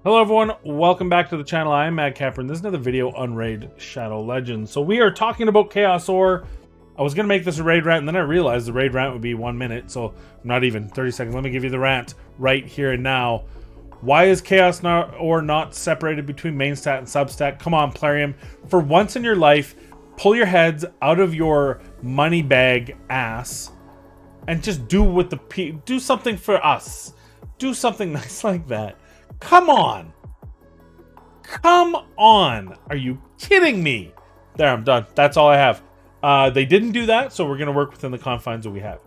Hello everyone, welcome back to the channel. I am Madcapper and this is another video on Raid Shadow Legends. So we are talking about Chaos Ore. I was going to make this a raid rant and then I realized the raid rant would be 1 minute, so not even 30 seconds. Let me give you the rant right here and now. Why is Chaos Ore not separated between main stat and substat? Come on, Plarium. For once in your life, pull your heads out of your money bag ass and just do what do something for us. Do something nice like that. Come on. Come on. Are you kidding me? There, I'm done. That's all I have. They didn't do that, so we're going to work within the confines that we have.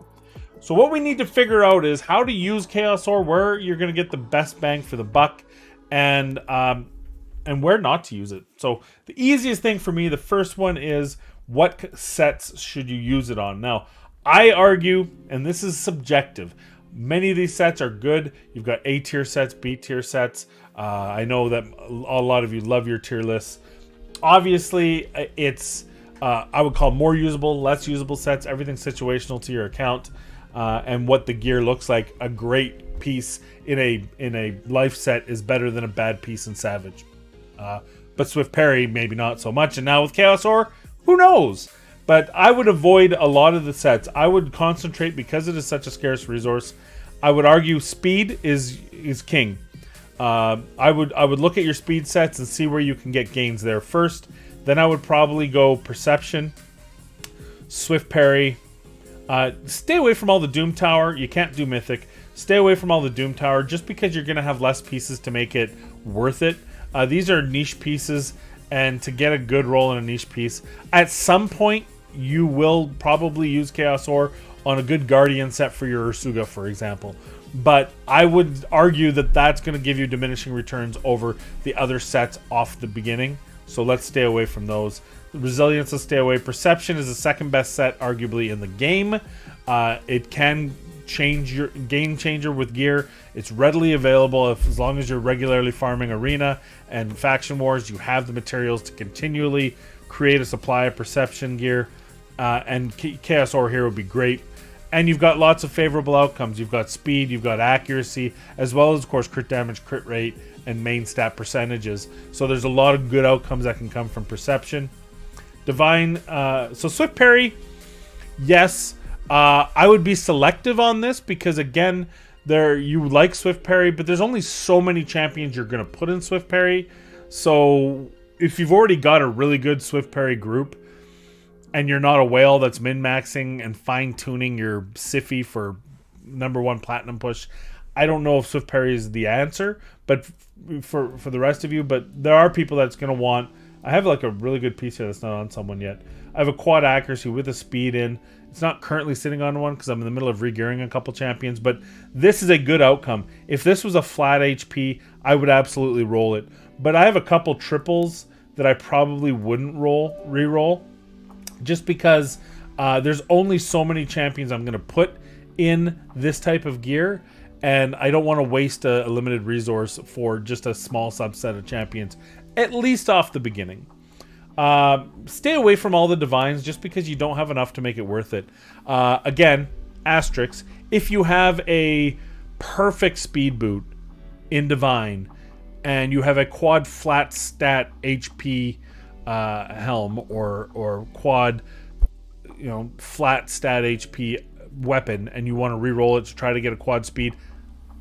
So what we need to figure out is how to use Chaos Ore, where you're going to get the best bang for the buck, and where not to use it. So the easiest thing for me, the first one is what sets should you use it on? Now, I argue, and this is subjective, many of these sets are good. You've got A tier sets, B tier sets. I know that a lot of you love your tier lists. Obviously, it's I would call more usable, less usable sets. Everything's situational to your account and what the gear looks like. A great piece in a life set is better than a bad piece in Savage. But Swift Parry, maybe not so much. And now with Chaos Ore, who knows? But I would avoid a lot of the sets. I would concentrate, because it is such a scarce resource. I would argue speed is king. I would look at your speed sets and see where you can get gains there first. Then I would probably go Perception, Swift Parry. Stay away from all the Doom Tower. You can't do Mythic. Stay away from all the Doom Tower just because you're going to have less pieces to make it worth it. These are niche pieces, and to get a good roll in a niche piece, at some point you will probably use Chaos Ore on a good Guardian set for your Ursuga, for example. But I would argue that that's going to give you diminishing returns over the other sets off the beginning. So let's stay away from those. Resilience, let's stay away. Perception is the second best set, arguably, in the game. It can change your game changer with gear. It's readily available as long as you're regularly farming Arena and Faction Wars. You have the materials to continually create a supply of Perception gear. And Chaos Ore here would be great. And you've got lots of favorable outcomes. You've got speed, you've got accuracy, as well as, of course, crit damage, crit rate, and main stat percentages. So there's a lot of good outcomes that can come from Perception. Divine, so Swift Parry, yes. I would be selective on this because, again, you like Swift Parry, but there's only so many champions you're going to put in Swift Parry. So if you've already got a really good Swift Parry group, and you're not a whale that's min-maxing and fine-tuning your Siffy for #1 platinum push, I don't know if Swift Parry is the answer, but for the rest of you. But there are people that's going to want... I have like a really good piece here that's not on someone yet. I have a quad accuracy with a speed in. It's not currently sitting on one because I'm in the middle of regearing a couple champions, but this is a good outcome. If this was a flat HP, I would absolutely roll it. But I have a couple triples that I probably wouldn't re-roll. Just because there's only so many champions I'm going to put in this type of gear, and I don't want to waste a limited resource for just a small subset of champions, at least off the beginning. Stay away from all the Divines just because you don't have enough to make it worth it. Again, asterisks, if you have a perfect speed boot in Divine, and you have a quad flat stat HP helm or quad, flat stat HP weapon, and you want to re-roll it to try to get a quad speed,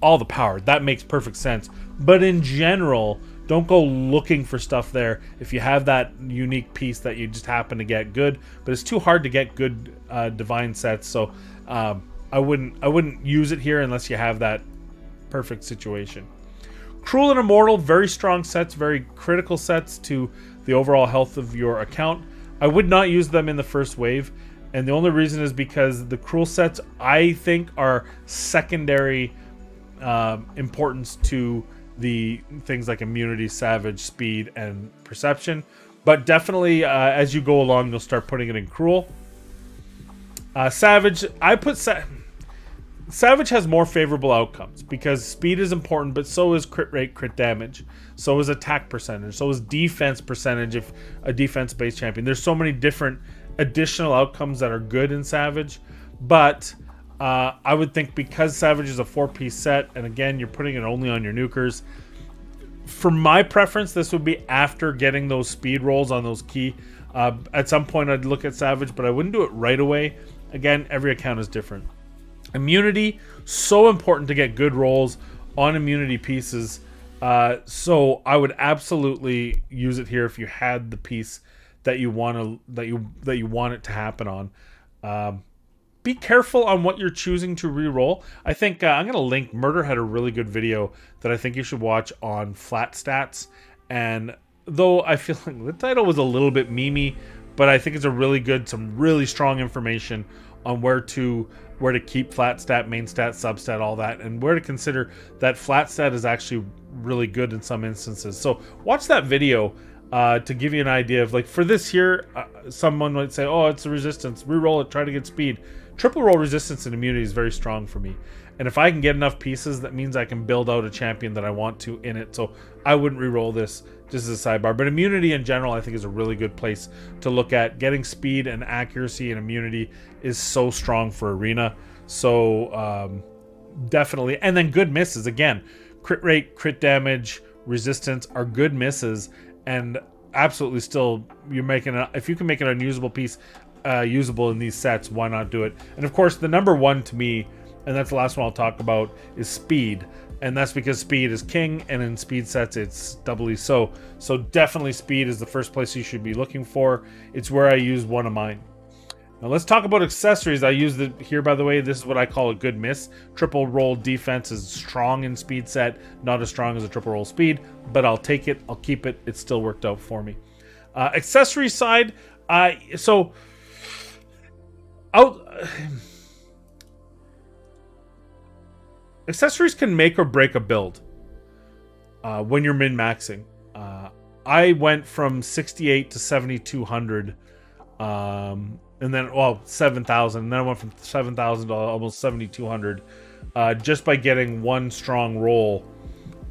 all the power, that makes perfect sense. But in general, don't go looking for stuff there if you have that unique piece that you just happen to get good. But it's too hard to get good Divine sets, so I wouldn't use it here unless you have that perfect situation. Cruel and Immortal, very strong sets, very critical sets to the overall health of your account. I would not use them in the first wave, and the only reason is because the Cruel sets, I think, are secondary importance to the things like Immunity, Savage, Speed, and Perception. But definitely, as you go along, you'll start putting it in Cruel. Savage, Savage has more favorable outcomes because speed is important, but so is crit rate, crit damage. So is attack percentage. So is defense percentage if a defense-based champion. There's so many different additional outcomes that are good in Savage. But I would think because Savage is a 4-piece set, and again, you're putting it only on your nukers, For my preference, this would be after getting those speed rolls on those key. At some point, I'd look at Savage, but I wouldn't do it right away. Again, every account is different. Immunity, so important to get good rolls on immunity pieces. So I would absolutely use it here if you had the piece that you want it to happen on. Be careful on what you're choosing to re-roll. I think I'm going to link. Murder had a really good video that I think you should watch on flat stats. And though I feel like the title was a little bit memey, but I think it's a really good, some really strong information on where to keep flat stat, main stat, substat, all that, and where to consider that flat stat is actually really good in some instances. So watch that video to give you an idea of, like, for this here, someone might say, oh, it's a resistance, re-roll it, try to get speed. Triple roll resistance and immunity is very strong for me. And if I can get enough pieces, that means I can build out a champion that I want to in it. So I wouldn't re-roll this, just as a sidebar. But immunity in general, I think, is a really good place to look at. Getting speed and accuracy and immunity is so strong for Arena. So definitely. And then good misses. Again, crit rate, crit damage, resistance are good misses. And absolutely still, you're making if you can make an unusable piece usable in these sets, why not do it? And of course, the number one to me, and that's the last one I'll talk about, is speed. And that's because speed is king, and in speed sets it's doubly so. So definitely speed is the first place you should be looking for. It's where I use one of mine. Now let's talk about accessories. I use it here, by the way. This is what I call a good miss. Triple roll defense is strong in speed set, not as strong as a triple roll speed, but I'll take it, I'll keep it. It still worked out for me. Accessory side, accessories can make or break a build when you're min-maxing. I went from 68 to 7,200, and then, well, 7,000, and then I went from 7,000 to almost 7,200 just by getting one strong roll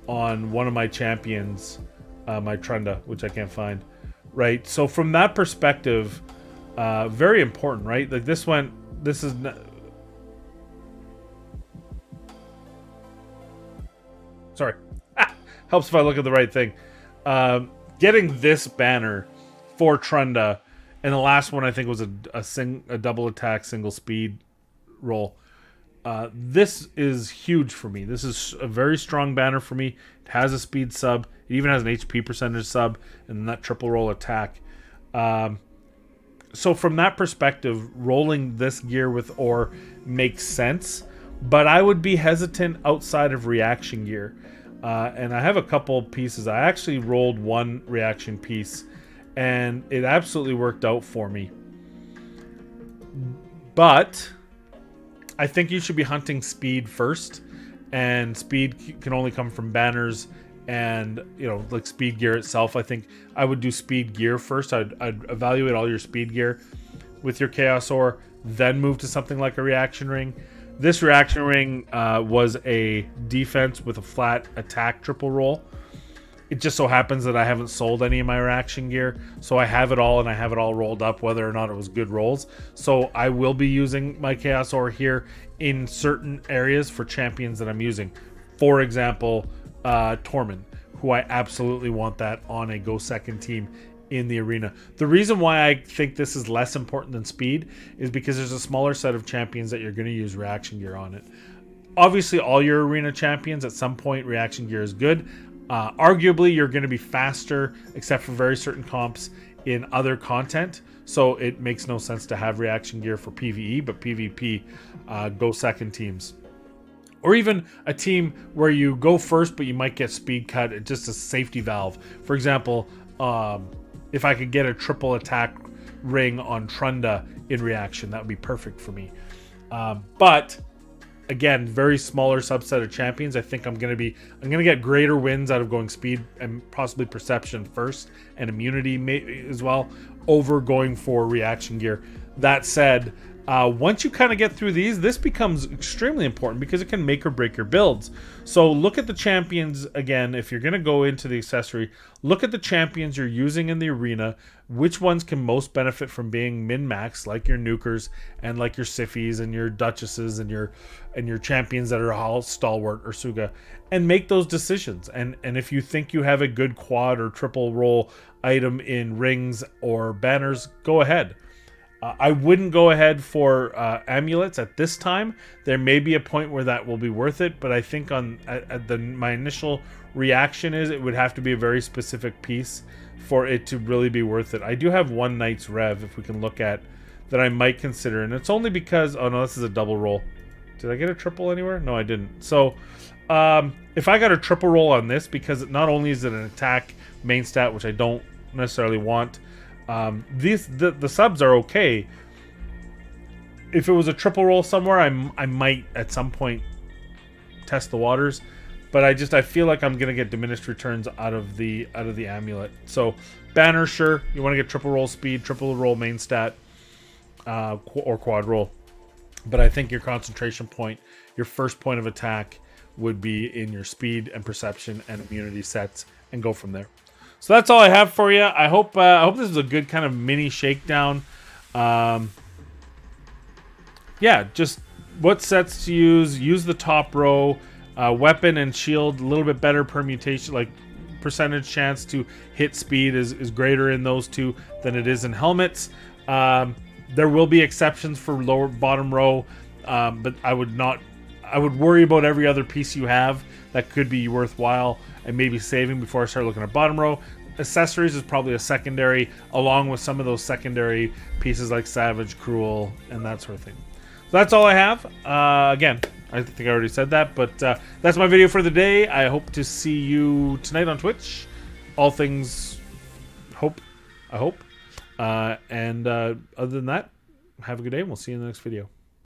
on one of my champions, my Trunda, which I can't find. Right, so from that perspective, very important, right? Like this is sorry, helps if I look at the right thing. Getting this banner for Trunda, and the last one I think was a double attack single speed roll. This is huge for me. This is a very strong banner for me. It has a speed sub. It even has an HP percentage sub, and that triple roll attack. So from that perspective, rolling this gear with ore makes sense, but I would be hesitant outside of reaction gear. And I have a couple pieces. I actually rolled one reaction piece, and it absolutely worked out for me. But I think you should be hunting speed first, and speed can only come from banners and, you know, like speed gear itself. I think I would do speed gear first. I'd evaluate all your speed gear with your Chaos Ore, then move to something like a reaction ring. This reaction ring was a defense with a flat attack triple roll. It just so happens that I haven't sold any of my reaction gear, so I have it all, and I have it all rolled up, whether or not it was good rolls. So I will be using my Chaos Ore here in certain areas for champions that I'm using. For example, Tormund, who I absolutely want that on a go second team in the arena. The reason why I think this is less important than speed is because there's a smaller set of champions that you're going to use reaction gear on it. Obviously, all your arena champions, at some point, reaction gear is good. Arguably, you're going to be faster, except for very certain comps in other content, so it makes no sense to have reaction gear for PvE, but PvP, go second teams. Or even a team where you go first, but you might get speed cut. It's just a safety valve. For example, if I could get a triple attack ring on Trunda in reaction, that would be perfect for me. But again, very smaller subset of champions. I think I'm gonna get greater wins out of going speed and possibly perception first, and immunity as well, over going for reaction gear. That said, Once you kind of get through these, this becomes extremely important because it can make or break your builds. So look at the champions again. If you're going to go into the accessory, look at the champions you're using in the arena. Which ones can most benefit from being min-max, like your nukers and like your Siffies and your Duchesses and your champions that are all stalwart or Suga, and make those decisions. And if you think you have a good quad or triple roll item in rings or banners, go ahead. I wouldn't go ahead for amulets at this time. There may be a point where that will be worth it, but I think my initial reaction is it would have to be a very specific piece for it to really be worth it. I do have one Knight's Rev, if we can look at, that I might consider, and it's only because, oh no, this is a double roll. Did I get a triple anywhere? No, I didn't. So if I got a triple roll on this, because not only is it an attack main stat, which I don't necessarily want, the subs are okay. If it was a triple roll somewhere, I might at some point test the waters, but I feel like I'm gonna get diminished returns out of the amulet. So banner, sure, you want to get triple roll speed, triple roll main stat, or quad roll, but I think your concentration point, your first point of attack, would be in your speed and perception and immunity sets, and go from there. So that's all I have for you. I hope this is a good kind of mini shakedown. Yeah, just what sets to use. Use the top row. Weapon and shield, a little bit better permutation, like percentage chance to hit speed is greater in those two than it is in helmets. There will be exceptions for bottom row, but I would worry about every other piece you have that could be worthwhile and maybe saving before I start looking at bottom row. Accessories is probably a secondary, along with some of those secondary pieces like Savage, Cruel, and that sort of thing. So that's all I have. Again, I think I already said that, but that's my video for the day. I hope to see you tonight on Twitch. All things hope, I hope. And other than that, have a good day, and we'll see you in the next video.